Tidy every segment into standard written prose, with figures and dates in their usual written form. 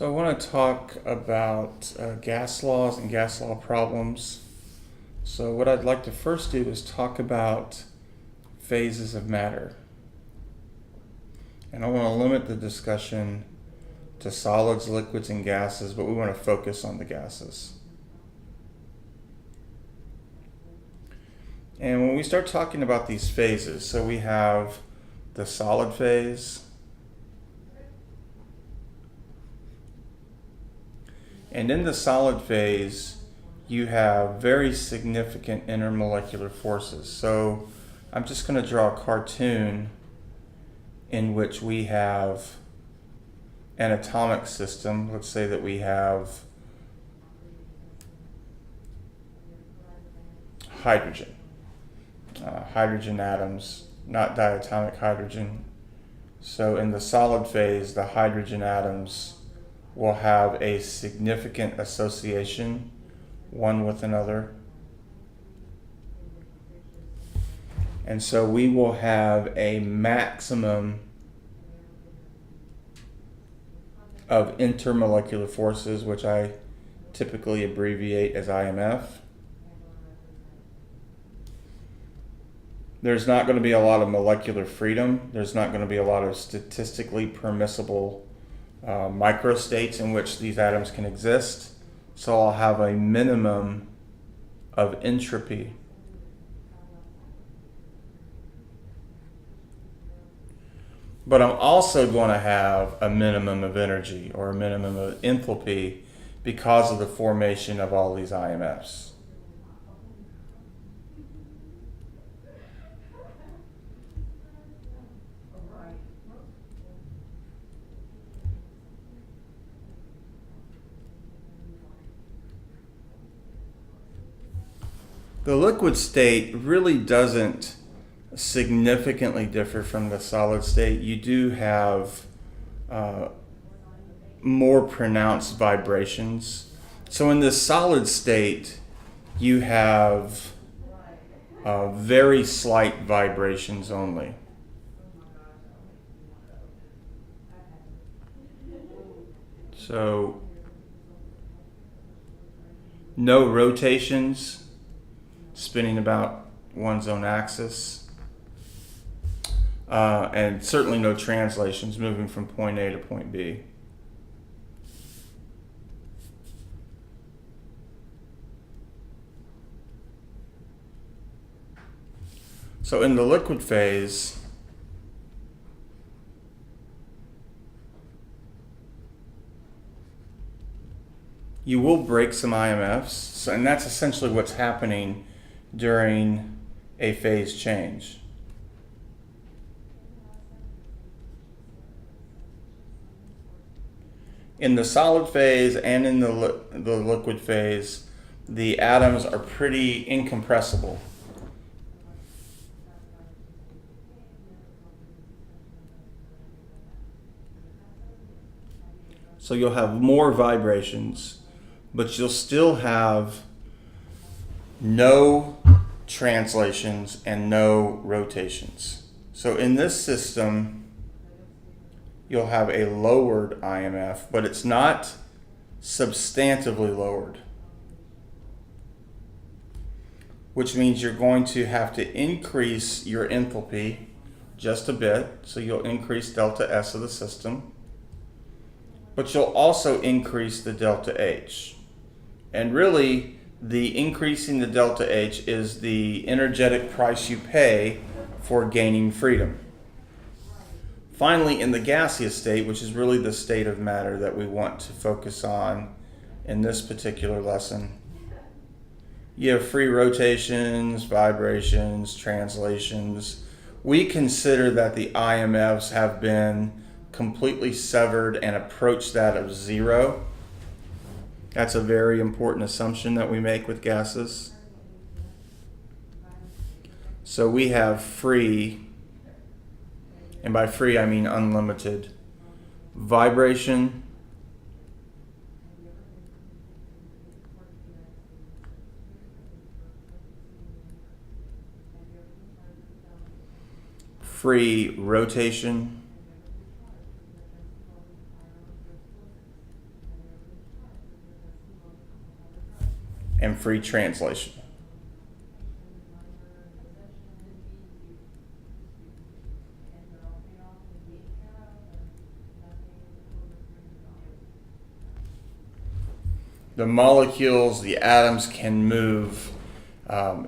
So I want to talk about gas laws and gas law problems. So what I'd like to first do is talk about phases of matter. And I want to limit the discussion to solids, liquids, and gases, but we want to focus on the gases. And when we start talking about these phases, so we have the solid phase, and in the solid phase, you have very significant intermolecular forces. So I'm just going to draw a cartoon in which we have an atomic system. Let's say that we have hydrogen. Hydrogen atoms, not diatomic hydrogen. So in the solid phase, the hydrogen atoms will have a significant association one with another. And so we will have a maximum of intermolecular forces, which I typically abbreviate as IMF. There's not going to be a lot of molecular freedom. There's not going to be a lot of statistically permissible microstates in which these atoms can exist. So I'll have a minimum of entropy. But I'm also going to have a minimum of energy or a minimum of enthalpy because of the formation of all these IMFs. The liquid state really doesn't significantly differ from the solid state. You do have more pronounced vibrations. So in the solid state, you have very slight vibrations only. So no rotations, spinning about one's own axis, and certainly no translations moving from point A to point B. So in the liquid phase, you will break some IMFs, and that's essentially what's happening during a phase change. In the solid phase and in the liquid phase, the atoms are pretty incompressible. So you'll have more vibrations, but you'll still have no translations and no rotations. So in this system, you'll have a lowered IMF, but it's not substantively lowered, which means you're going to have to increase your enthalpy just a bit. So you'll increase delta S of the system, but you'll also increase the delta H. And really, the increasing the delta H is the energetic price you pay for gaining freedom. Finally, in the gaseous state, which is really the state of matter that we want to focus on in this particular lesson, you have free rotations, vibrations, translations. We consider that the IMFs have been completely severed and approach that of zero. That's a very important assumption that we make with gases. So we have free, and by free I mean unlimited, vibration, free rotation, and free translation. The molecules, the atoms, can move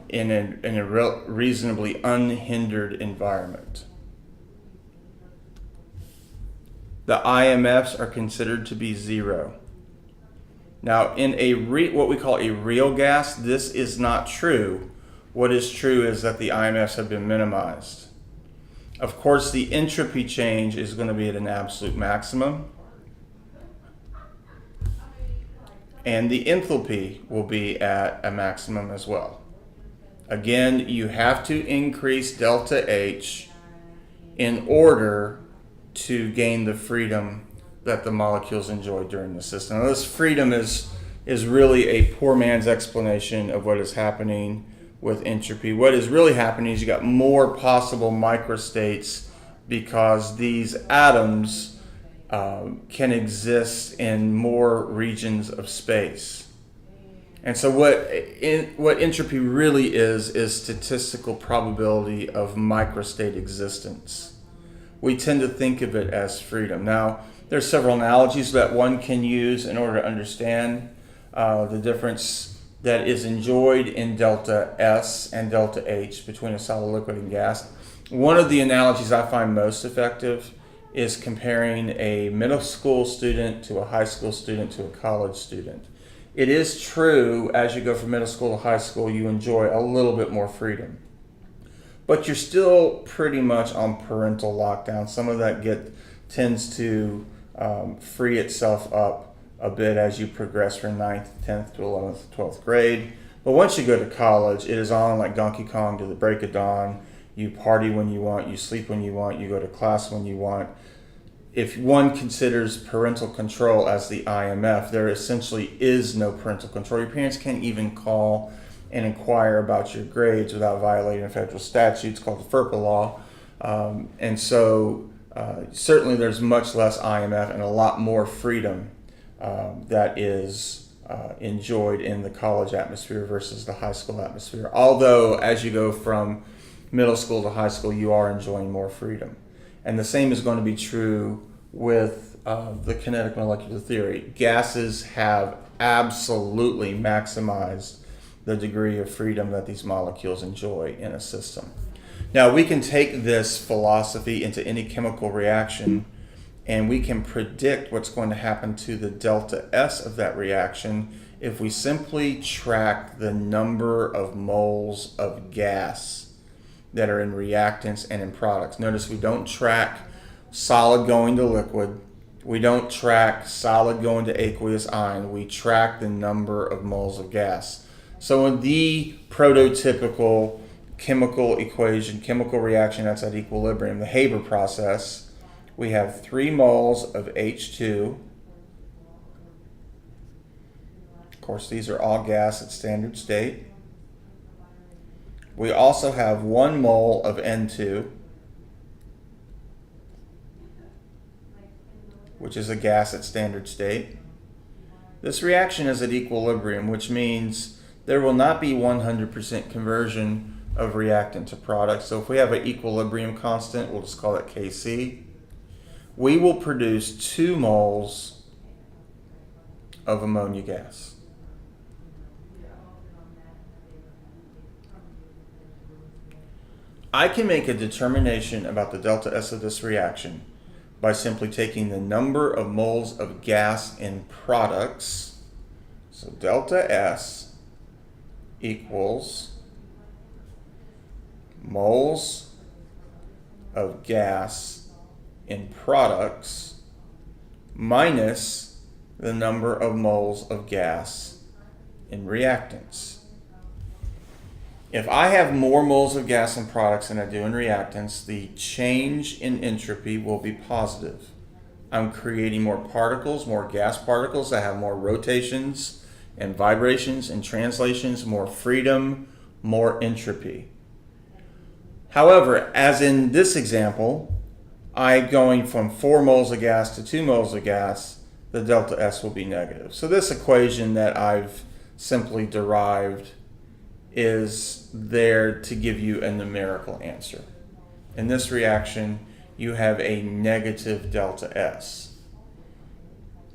in a reasonably unhindered environment. The IMFs are considered to be zero. Now, in what we call a real gas, this is not true. What is true is that the IMFs have been minimized. Of course, the entropy change is going to be at an absolute maximum, and the enthalpy will be at a maximum as well. Again, you have to increase delta H in order to gain the freedom that the molecules enjoy during the system. Now, this freedom is really a poor man's explanation of what is happening with entropy. What is really happening is you got more possible microstates because these atoms can exist in more regions of space. And so what entropy really is statistical probability of microstate existence. We tend to think of it as freedom. Now, there's several analogies that one can use in order to understand the difference that is enjoyed in delta S and delta H between a solid, liquid, and gas. One of the analogies I find most effective is comparing a middle school student to a high school student to a college student. It is true, as you go from middle school to high school, you enjoy a little bit more freedom. But you're still pretty much on parental lockdown. Some of that tends to free itself up a bit as you progress from 9th, 10th to 11th, 12th grade. But once you go to college, it is on like Donkey Kong to the break of dawn. You party when you want, you sleep when you want, you go to class when you want. If one considers parental control as the IMF, there essentially is no parental control. Your parents can't even call and inquire about your grades without violating a federal statute. It's called the FERPA law. And so certainly there's much less IMF and a lot more freedom that is enjoyed in the college atmosphere versus the high school atmosphere. Although as you go from middle school to high school, you are enjoying more freedom. And the same is going to be true with the kinetic molecular theory. Gases have absolutely maximized the degree of freedom that these molecules enjoy in a system. Now, we can take this philosophy into any chemical reaction, and we can predict what's going to happen to the delta S of that reaction if we simply track the number of moles of gas that are in reactants and in products. Notice we don't track solid going to liquid. We don't track solid going to aqueous ion. We track the number of moles of gas. So in the prototypical chemical equation, chemical reaction that's at equilibrium, the Haber process, we have 3 moles of H2. Of course, these are all gas at standard state. We also have 1 mole of N2, which is a gas at standard state. This reaction is at equilibrium, which means there will not be 100% conversion of reactant to product. So if we have an equilibrium constant, we'll just call it Kc. We will produce 2 moles of ammonia gas. I can make a determination about the delta S of this reaction by simply taking the number of moles of gas in products. So delta S equals moles of gas in products minus the number of moles of gas in reactants. If I have more moles of gas in products than I do in reactants, the change in entropy will be positive. I'm creating more particles, more gas particles that have more rotations and vibrations and translations, more freedom, more entropy. However, as in this example, going from 4 moles of gas to 2 moles of gas, the delta S will be negative. So this equation that I've simply derived is there to give you a numerical answer. In this reaction, you have a negative delta S.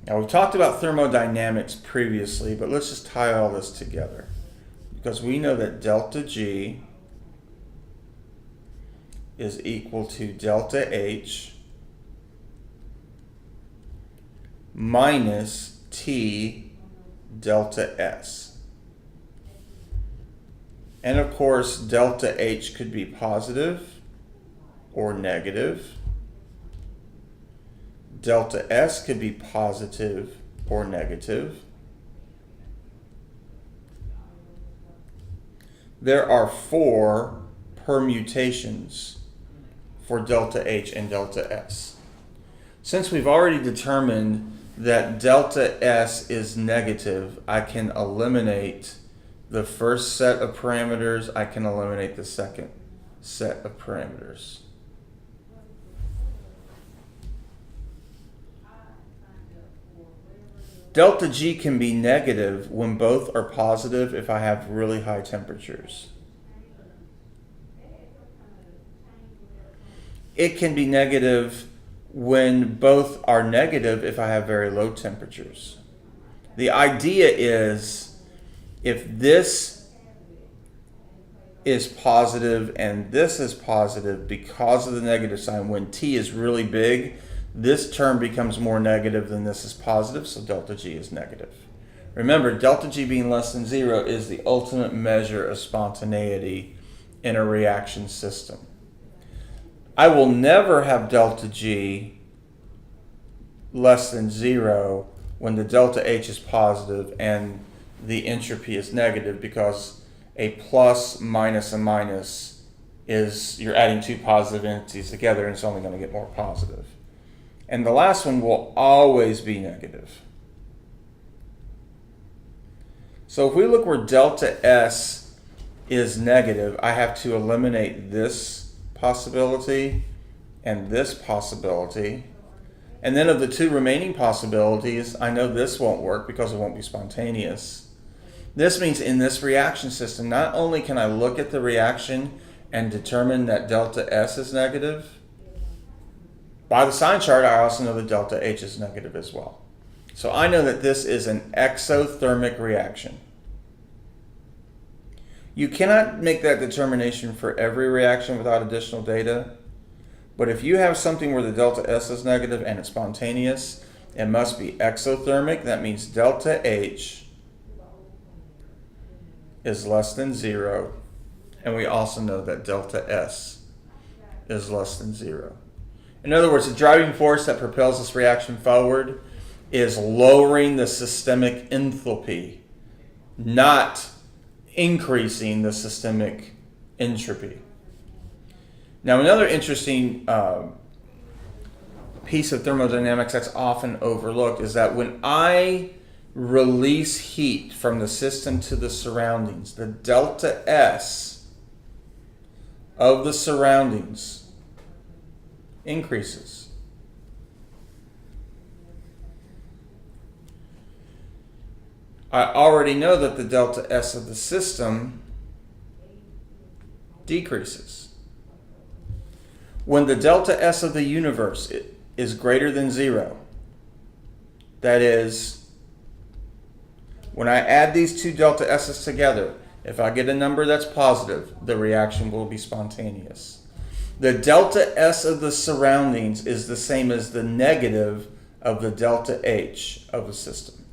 Now, we've talked about thermodynamics previously, but let's just tie all this together, because we know that delta G is equal to delta H minus T delta S. And of course, delta H could be positive or negative. Delta S could be positive or negative. There are 4 permutations for delta H and delta S. Since we've already determined that delta S is negative, I can eliminate the first set of parameters, I can eliminate the second set of parameters. Delta G can be negative when both are positive if I have really high temperatures. It can be negative when both are negative if I have very low temperatures. The idea is if this is positive and this is positive because of the negative sign, when T is really big, this term becomes more negative than this is positive, so delta G is negative. Remember, delta G being less than 0 is the ultimate measure of spontaneity in a reaction system. I will never have delta G less than 0 when the delta H is positive and the entropy is negative, because a plus minus a minus is you're adding 2 positive entities together and it's only going to get more positive. And the last one will always be negative. So if we look where delta S is negative, I have to eliminate this possibility and this possibility. And then of the 2 remaining possibilities, I know this won't work because it won't be spontaneous. This means in this reaction system, not only can I look at the reaction and determine that delta S is negative, by the sign chart, I also know that delta H is negative as well. So I know that this is an exothermic reaction. You cannot make that determination for every reaction without additional data. But if you have something where the delta S is negative and it's spontaneous, it must be exothermic. That means delta H is less than 0. And we also know that delta S is less than 0. In other words, the driving force that propels this reaction forward is lowering the systemic enthalpy, not increasing the systemic entropy. Now, another interesting piece of thermodynamics that's often overlooked is that when I release heat from the system to the surroundings, the delta S of the surroundings increases. I already know that the delta S of the system decreases. When the delta S of the universe is greater than 0, that is, when I add these 2 delta S's together, if I get a number that's positive, the reaction will be spontaneous. The delta S of the surroundings is the same as the negative of the delta H of the system.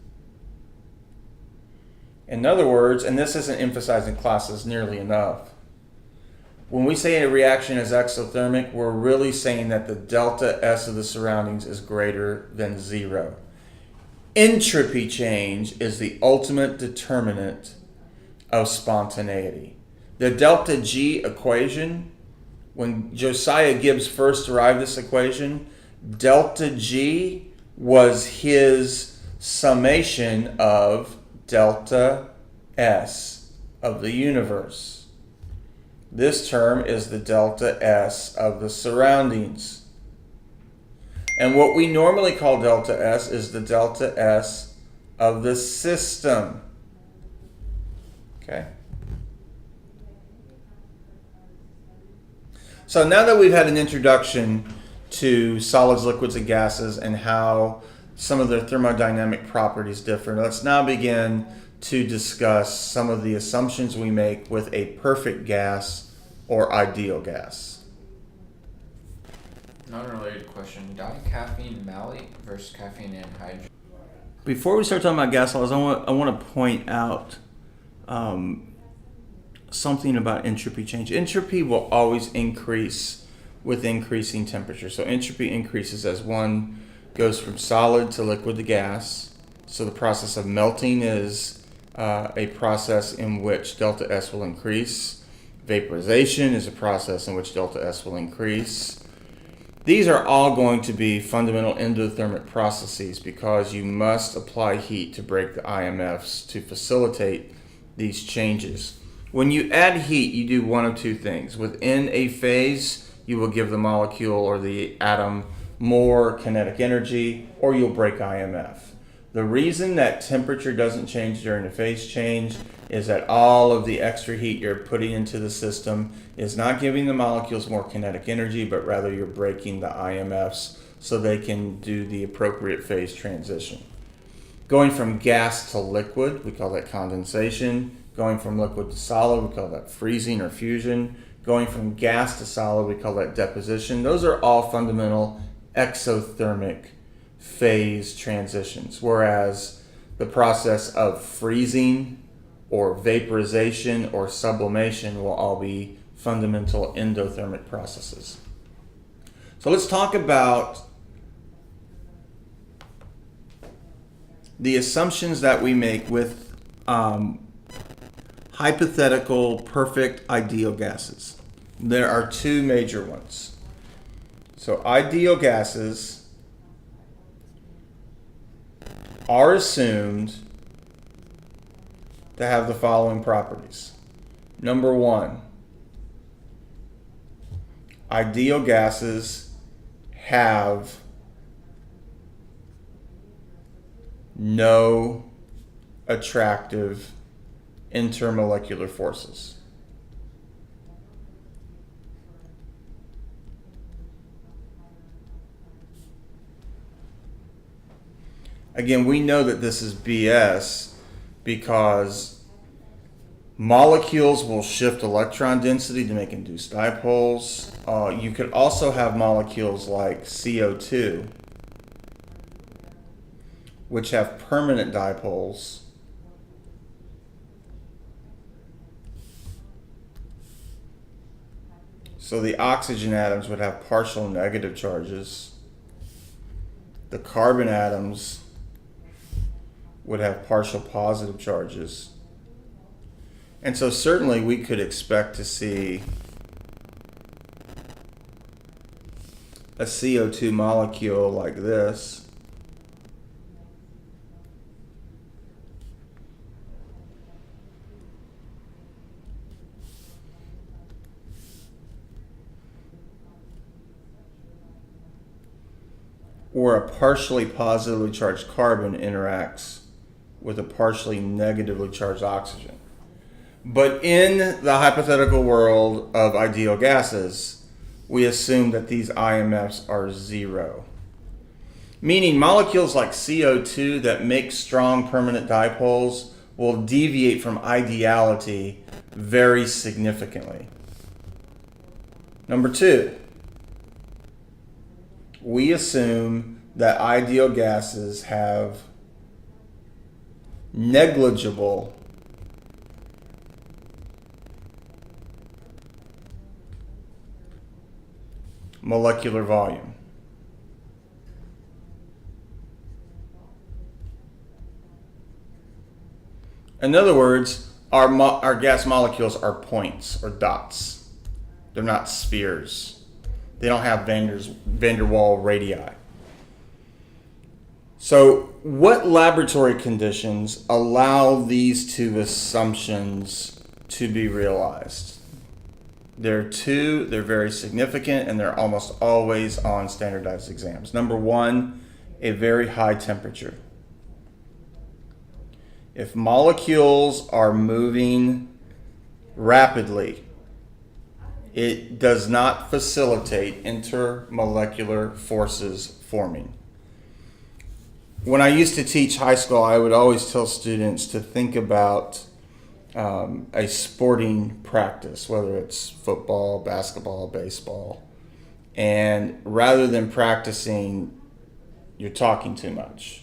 In other words, and this isn't emphasized in classes nearly enough, when we say a reaction is exothermic, we're really saying that the delta S of the surroundings is greater than 0. Entropy change is the ultimate determinant of spontaneity. The delta G equation, when Josiah Gibbs first derived this equation, delta G was his summation of delta S of the universe. This term is the delta S of the surroundings. And what we normally call delta S is the delta S of the system. Okay. So now that we've had an introduction to solids, liquids, and gases and how some of their thermodynamic properties differ, let's now begin to discuss some of the assumptions we make with a perfect gas or ideal gas. Non-related question: dicaffeine malate versus caffeine anhydrous. Before we start talking about gas laws, I want to point out something about entropy change. Entropy will always increase with increasing temperature. So entropy increases as one goes from solid to liquid to gas. So the process of melting is a process in which delta S will increase. Vaporization is a process in which delta S will increase. These are all going to be fundamental endothermic processes because you must apply heat to break the IMFs to facilitate these changes. When you add heat, you do one of two things. Within a phase, you will give the molecule or the atom more kinetic energy, or you'll break IMF. The reason that temperature doesn't change during a phase change is that all of the extra heat you're putting into the system is not giving the molecules more kinetic energy, but rather you're breaking the IMFs so they can do the appropriate phase transition. Going from gas to liquid, we call that condensation. Going from liquid to solid, we call that freezing or fusion. Going from gas to solid, we call that deposition. Those are all fundamental exothermic phase transitions, whereas the process of freezing or vaporization or sublimation will all be fundamental endothermic processes. So let's talk about the assumptions that we make with hypothetical perfect ideal gases. There are two major ones. So ideal gases are assumed to have the following properties. Number one, ideal gases have no attractive intermolecular forces. Again, we know that this is BS because molecules will shift electron density to make induced dipoles. You could also have molecules like CO2, which have permanent dipoles. So the oxygen atoms would have partial negative charges. The carbon atoms would have partial positive charges. And so certainly we could expect to see a CO2 molecule like this. Or a partially positively charged carbon interacts with a partially negatively charged oxygen. But in the hypothetical world of ideal gases, we assume that these IMFs are zero. Meaning molecules like CO2 that make strong permanent dipoles will deviate from ideality very significantly. Number two, we assume that ideal gases have negligible molecular volume. In other words, our gas molecules are points or dots. They're not spheres. They don't have van der Waals radii. So what laboratory conditions allow these two assumptions to be realized? There are two, they're very significant, and they're almost always on standardized exams. Number one, a very high temperature. If molecules are moving rapidly, it does not facilitate intermolecular forces forming. When I used to teach high school, I would always tell students to think about a sporting practice, whether it's football, basketball, baseball. And rather than practicing, you're talking too much.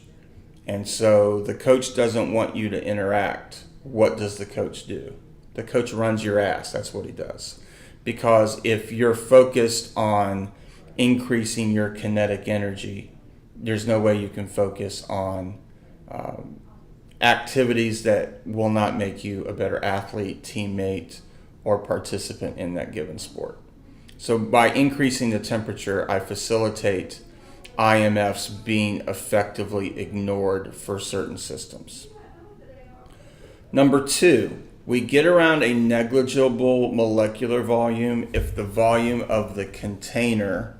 And so the coach doesn't want you to interact. What does the coach do? The coach runs your ass. That's what he does. Because if you're focused on increasing your kinetic energy, there's no way you can focus on activities that will not make you a better athlete, teammate, or participant in that given sport. So by increasing the temperature, I facilitate IMFs being effectively ignored for certain systems. Number two, we get around a negligible molecular volume if the volume of the container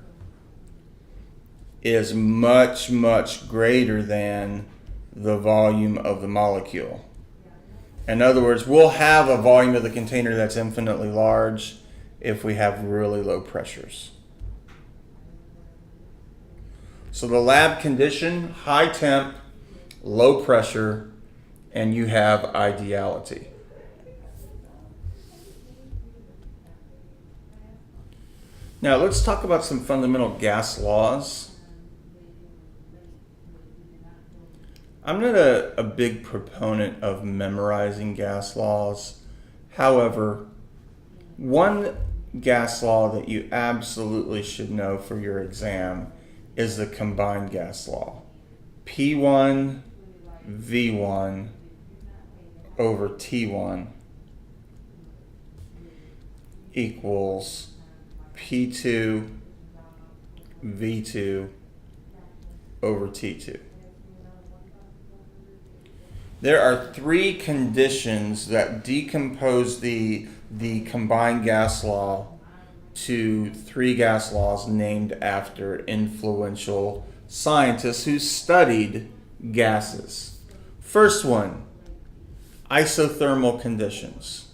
is much, much greater than the volume of the molecule. In other words, we'll have a volume of the container that's infinitely large if we have really low pressures. So the lab condition, high temp, low pressure, and you have ideality. Now let's talk about some fundamental gas laws. I'm not a big proponent of memorizing gas laws. However, one gas law that you absolutely should know for your exam is the combined gas law. P1 V1 over T1 equals P2 V2 over T2. There are three conditions that decompose the combined gas law to three gas laws named after influential scientists who studied gases. First one, isothermal conditions.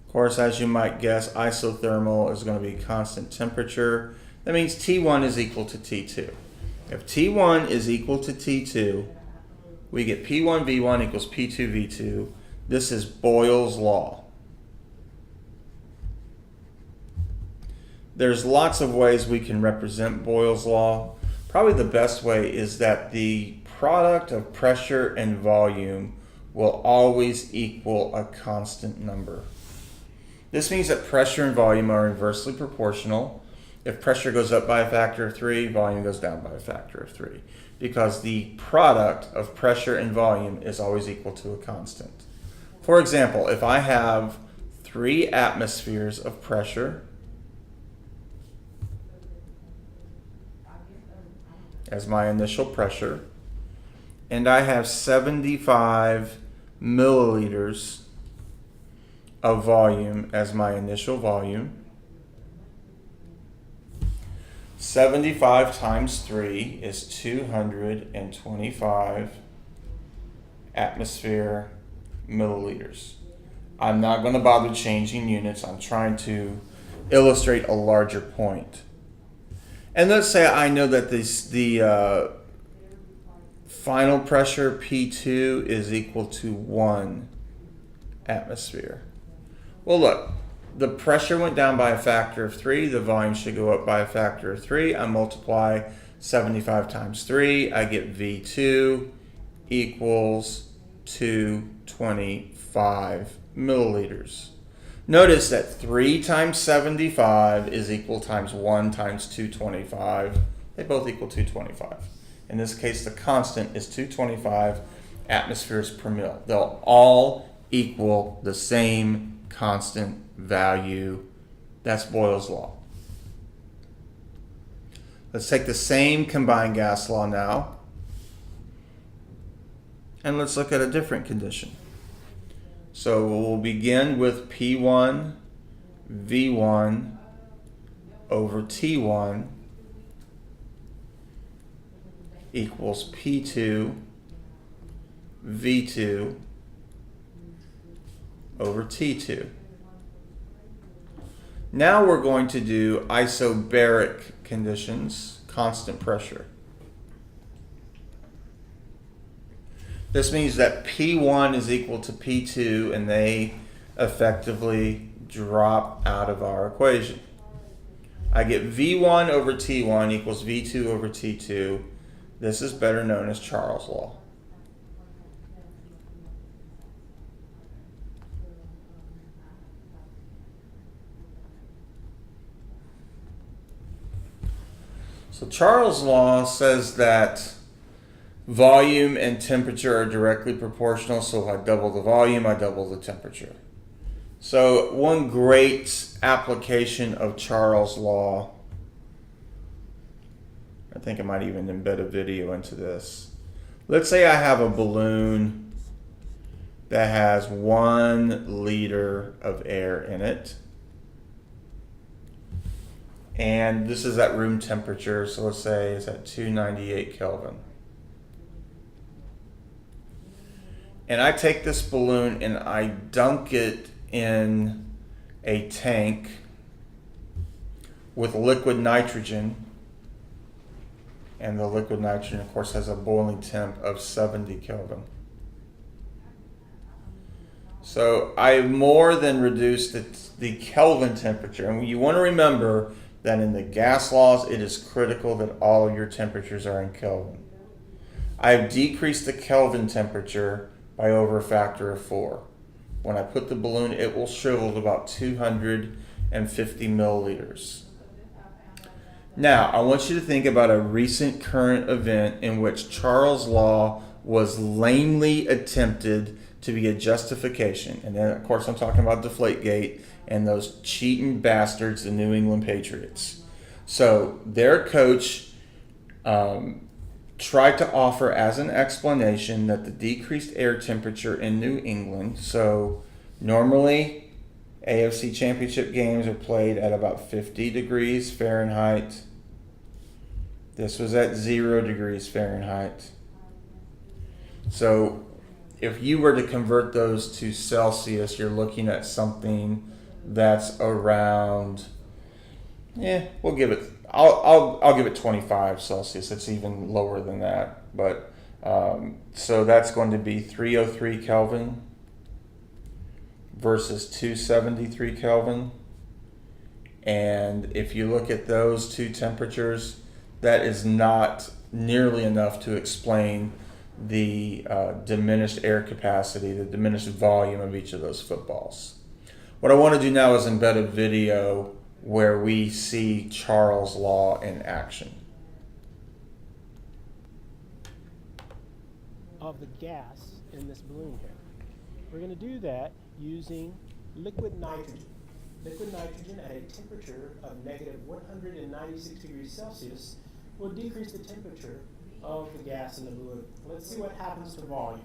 Of course, as you might guess, isothermal is going to be constant temperature. That means T1 is equal to T2. If T1 is equal to T2, we get P1 V1 equals P2 V2. This is Boyle's law. There's lots of ways we can represent Boyle's law. Probably the best way is that the product of pressure and volume will always equal a constant number. This means that pressure and volume are inversely proportional. If pressure goes up by a factor of 3, volume goes down by a factor of 3, because the product of pressure and volume is always equal to a constant. For example, if I have 3 atmospheres of pressure as my initial pressure, and I have 75 milliliters of volume as my initial volume, 75 times 3 is 225 atmosphere milliliters. I'm not going to bother changing units. I'm trying to illustrate a larger point. And let's say I know that the final pressure P2 is equal to 1 atmosphere. Well, look, the pressure went down by a factor of 3. The volume should go up by a factor of 3. I multiply 75 times 3. I get V2 equals 225 milliliters. Notice that 3 times 75 is equal times 1 times 225. They both equal 225. In this case, the constant is 225 atmospheres per mil. They'll all equal the same constant value. That's Boyle's law. Let's take the same combined gas law now, and let's look at a different condition. So we'll begin with P1 V1 over T1 equals P2 V2 over T2. Now we're going to do isobaric conditions, constant pressure. This means that P1 is equal to P2 and they effectively drop out of our equation. I get V1 over T1 equals V2 over T2. This is better known as Charles' law. So Charles' law says that volume and temperature are directly proportional. So if I double the volume, I double the temperature. So one great application of Charles' law, I think I might even embed a video into this. Let's say I have a balloon that has 1 liter of air in it. And this is at room temperature, so let's say it's at 298 Kelvin. And I take this balloon and I dunk it in a tank with liquid nitrogen. And the liquid nitrogen, of course, has a boiling temp of 70 Kelvin. So I more than reduced the Kelvin temperature. And you want to remember that in the gas laws, it is critical that all of your temperatures are in Kelvin. I have decreased the Kelvin temperature by over a factor of 4. When I put the balloon, it will shrivel to about 250 milliliters. Now, I want you to think about a recent current event in which Charles' law was lamely attempted to be a justification. And then, of course, I'm talking about Deflategate and those cheating bastards, the New England Patriots. So their coach tried to offer as an explanation that the decreased air temperature in New England, so normally AFC Championship games are played at about 50 degrees Fahrenheit. This was at 0 degrees Fahrenheit. So if you were to convert those to Celsius, you're looking at something that's around, we'll give it, I'll give it 25 Celsius. It's even lower than that. But so that's going to be 303 Kelvin versus 273 Kelvin. And if you look at those two temperatures, that is not nearly enough to explain the diminished air capacity, the diminished volume of each of those footballs. What I want to do now is embed a video where we see Charles' law in action. Of the gas in this balloon here. We're going to do that using liquid nitrogen. Liquid nitrogen at a temperature of negative 196 degrees Celsius will decrease the temperature of the gas in the balloon. Let's see what happens to volume.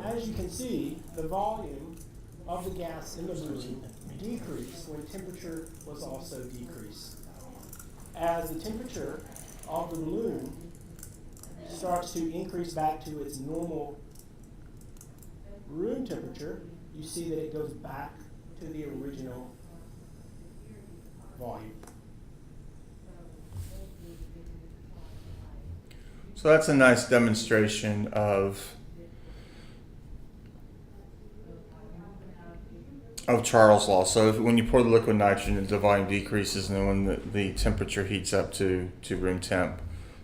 As you can see, the volume of the gas in the balloon decreased when temperature was also decreased. As the temperature of the balloon starts to increase back to its normal room temperature, you see that it goes back to the original volume. So that's a nice demonstration of Charles' law. So when you pour the liquid nitrogen, the volume decreases, and then when the temperature heats up to room temp,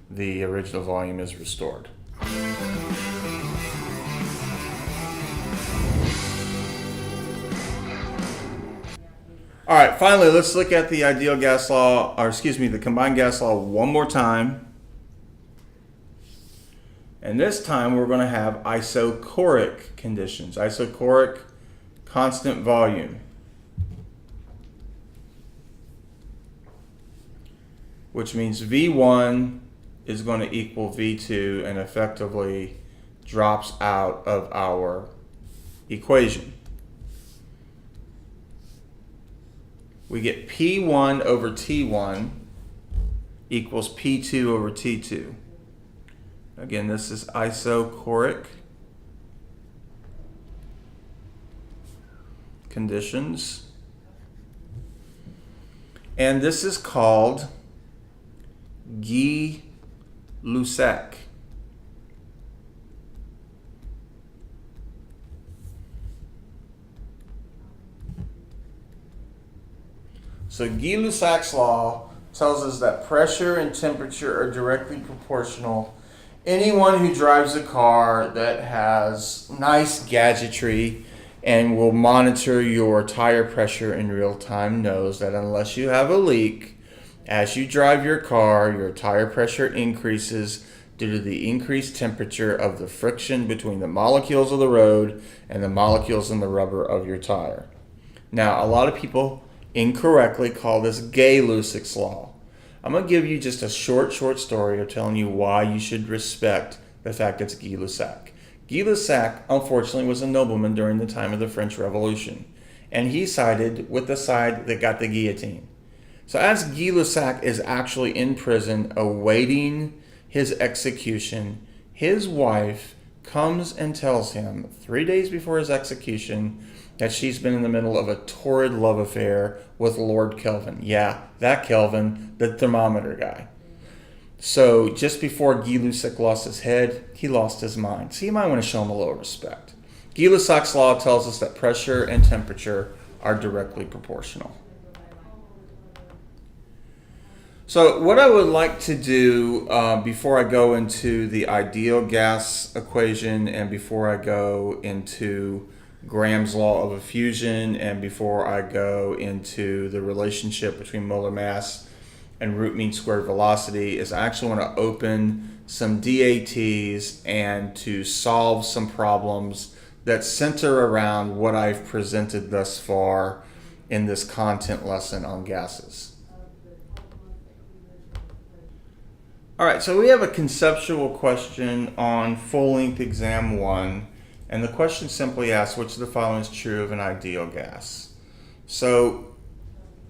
the original volume is restored. All right, finally, let's look at the ideal gas law, the combined gas law one more time. And this time we're going to have isochoric conditions. Isochoric, constant volume. which means V1 is going to equal V2 and effectively drops out of our equation. We get P1 over T1 equals P2 over T2. Again, this is isochoric conditions. And this is called Gay-Lussac. So Gay-Lussac's law tells us that pressure and temperature are directly proportional. Anyone who drives a car that has nice gadgetry and will monitor your tire pressure in real time knows that unless you have a leak, as you drive your car, your tire pressure increases due to the increased temperature of the friction between the molecules of the road and the molecules in the rubber of your tire. Now, a lot of people incorrectly call this Gay-Lussac's law. I'm going to give you just a short story of telling you why you should respect the fact it's Gay-Lussac. Gay-Lussac, unfortunately, was a nobleman during the time of the French Revolution, and he sided with the side that got the guillotine. So as Gay-Lussac is actually in prison awaiting his execution, his wife comes and tells him 3 days before his execution that she's been in the middle of a torrid love affair with Lord Kelvin. Yeah, that Kelvin, the thermometer guy. So just before Gay-Lussac lost his head, he lost his mind. So you might want to show him a little respect. Gay-Lussac's law tells us that pressure and temperature are directly proportional. So what I would like to do before I go into the ideal gas equation and before I go into Graham's law of effusion and before I go into the relationship between molar mass and root mean squared velocity is I actually want to open some DATs and to solve some problems that center around what I've presented thus far in this content lesson on gases. All right, so we have a conceptual question on full-length exam 1, and the question simply asks which of the following is true of an ideal gas. So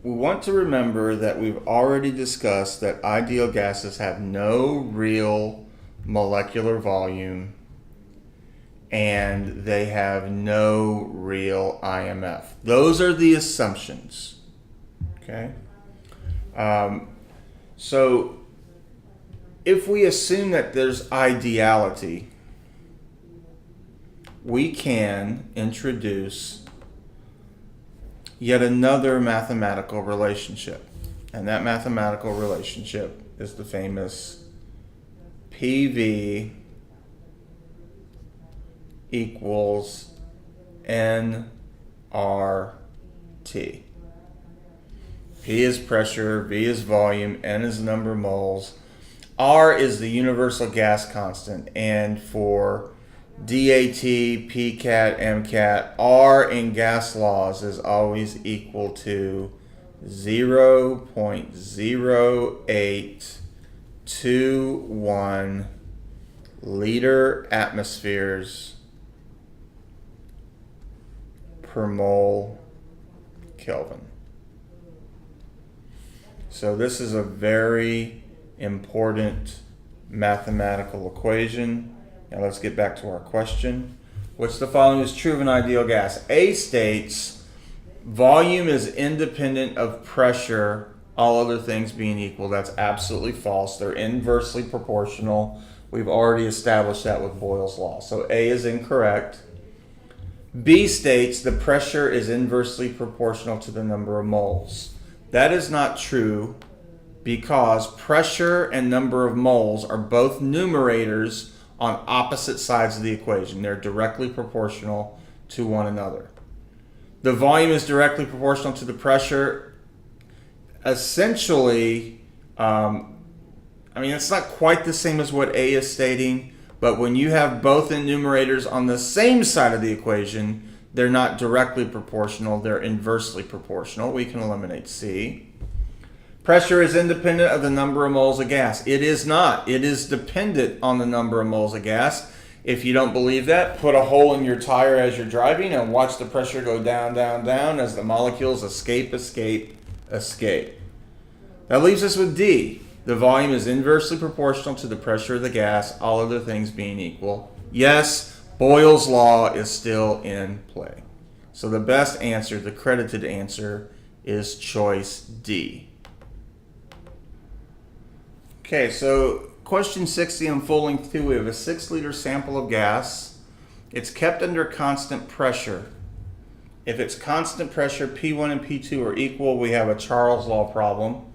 we want to remember that we've already discussed that ideal gases have no real molecular volume and they have no real IMF. Those are the assumptions, okay? So if we assume that there's ideality, we can introduce yet another mathematical relationship. And that mathematical relationship is the famous PV equals nRT. P is pressure, V is volume, N is the number of moles. R is the universal gas constant, and for DAT, PCAT, MCAT, R in gas laws is always equal to 0.0821 liter atmospheres per mole Kelvin. So this is a very important mathematical equation. Now let's get back to our question. Which the following is true of an ideal gas? A states volume is independent of pressure, all other things being equal. That's absolutely false. They're inversely proportional. We've already established that with Boyle's law. So A is incorrect. B states the pressure is inversely proportional to the number of moles. That is not true because pressure and number of moles are both numerators on opposite sides of the equation. They're directly proportional to one another. The volume is directly proportional to the pressure. Essentially, it's not quite the same as what A is stating, but when you have both enumerators on the same side of the equation, they're not directly proportional, they're inversely proportional. We can eliminate C. Pressure is independent of the number of moles of gas. It is not. It is dependent on the number of moles of gas. If you don't believe that, put a hole in your tire as you're driving and watch the pressure go down, down, down as the molecules escape, escape, escape. That leaves us with D. The volume is inversely proportional to the pressure of the gas, all other things being equal. Yes, Boyle's law is still in play. So the best answer, the credited answer, is choice D. Okay, so question 60 unfolding 2, we have a 6-liter sample of gas. It's kept under constant pressure. If it's constant pressure, P1 and P2 are equal, we have a Charles law problem.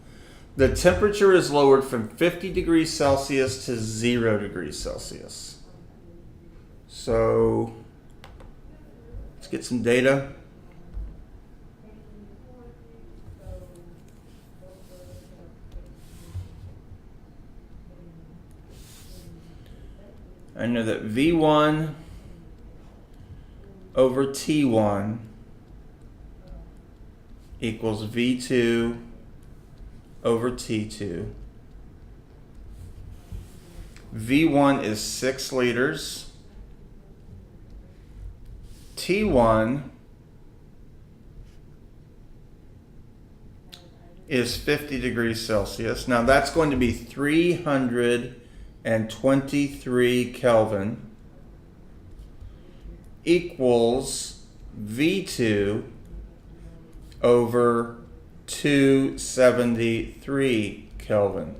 The temperature is lowered from 50 degrees Celsius to 0 degrees Celsius. So let's get some data. I know that V1 over T1 equals V2 over T2. V1 is 6 liters. T1 is 50 degrees Celsius. Now that's going to be 323 Kelvin equals V2 over 273 Kelvin.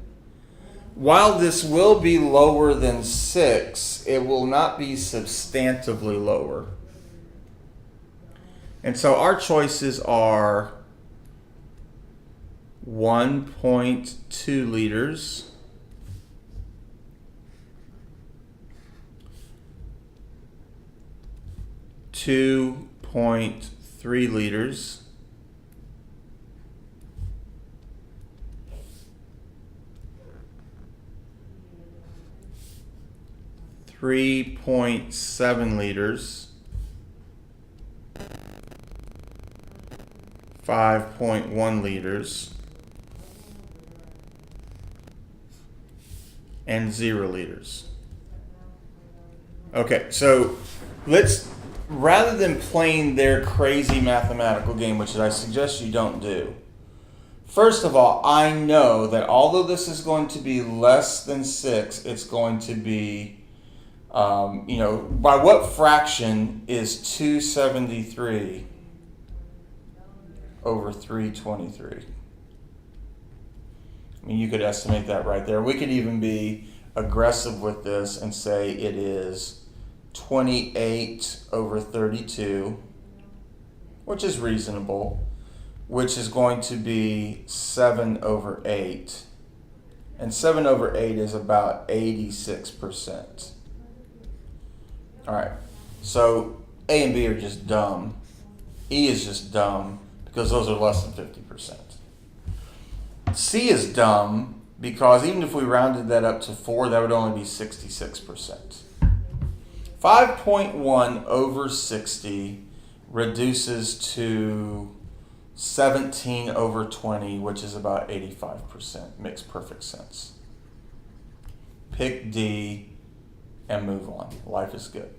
While this will be lower than 6, it will not be substantively lower. And so our choices are 1.2 liters, 2.3 liters, 3.7 liters, 5.1 liters, and 0 liters. Okay, so let's, rather than playing their crazy mathematical game, which I suggest you don't do, first of all, I know that although this is going to be less than 6, it's going to be, by what fraction is 273 over 323? I mean, you could estimate that right there. We could even be aggressive with this and say it is 28 over 32, which is reasonable, which is going to be 7 over 8. And 7 over 8 is about 86%. All right, so A and B are just dumb. E is just dumb because those are less than 50%. C is dumb because even if we rounded that up to 4, that would only be 66%. 5.1 over 60 reduces to 17 over 20, which is about 85%. Makes perfect sense. Pick D and move on. Life is good.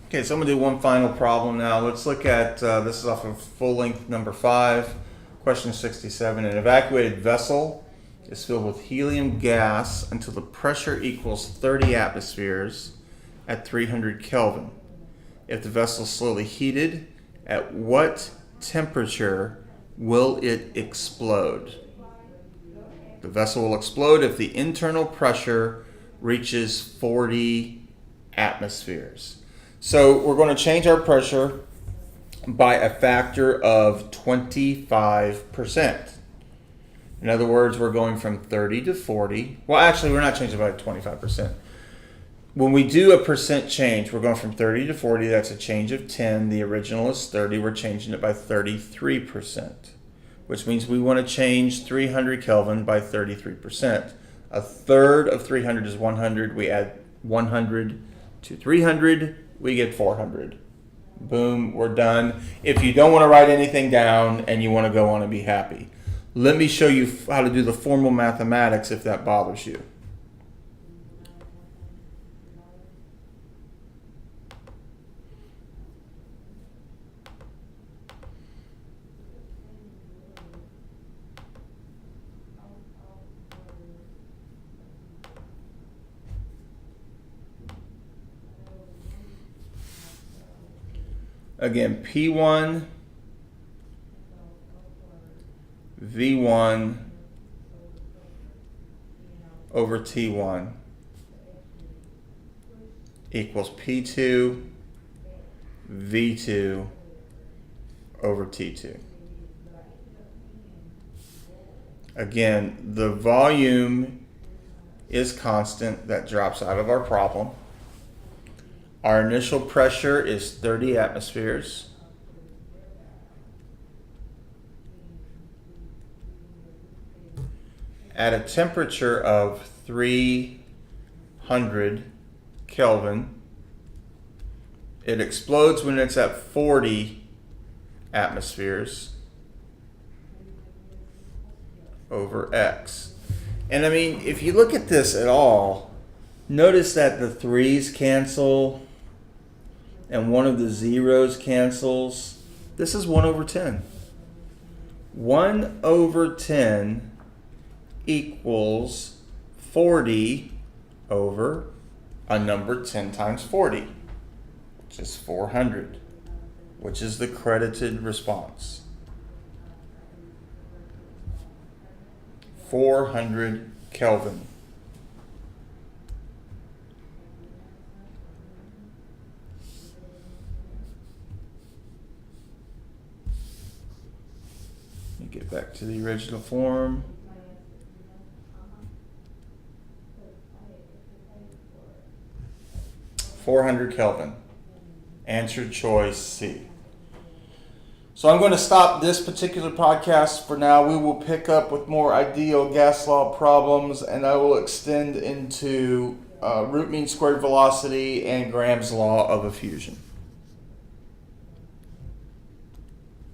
Okay, so I'm going to do one final problem now. Let's look at, this is off of full length number 5, question 67. An evacuated vessel is filled with helium gas until the pressure equals 30 atmospheres at 300 Kelvin. If the vessel is slowly heated, at what temperature will it explode? The vessel will explode if the internal pressure reaches 40 atmospheres. So we're going to change our pressure by a factor of 25%. In other words, we're going from 30 to 40. Well, actually, we're not changing by 25%. When we do a percent change, we're going from 30 to 40. That's a change of 10. The original is 30. We're changing it by 33%, which means we want to change 300 Kelvin by 33%. A third of 300 is 100. We add 100 to 300. We get 400. Boom, we're done. If you don't want to write anything down and you want to go on and be happy, let me show you how to do the formal mathematics if that bothers you. Again, P1 V1 over T1 equals P2 V2 over T2. Again, the volume is constant. That drops out of our problem. Our initial pressure is 30 atmospheres. At a temperature of 300 Kelvin, it explodes when it's at 40 atmospheres over X. And I mean, if you look at this at all, notice that the 3's cancel and one of the zeros cancels. This is 1 over 10. 1 over 10 equals 40 over a number 10 times 40, which is 400, which is the credited response. 400 Kelvin. Let me get back to the original form. $400 Kelvin. Answer choice C. So I'm going to stop this particular podcast for now. We will pick up with more ideal gas law problems, and I will extend into root mean squared velocity and Graham's law of effusion.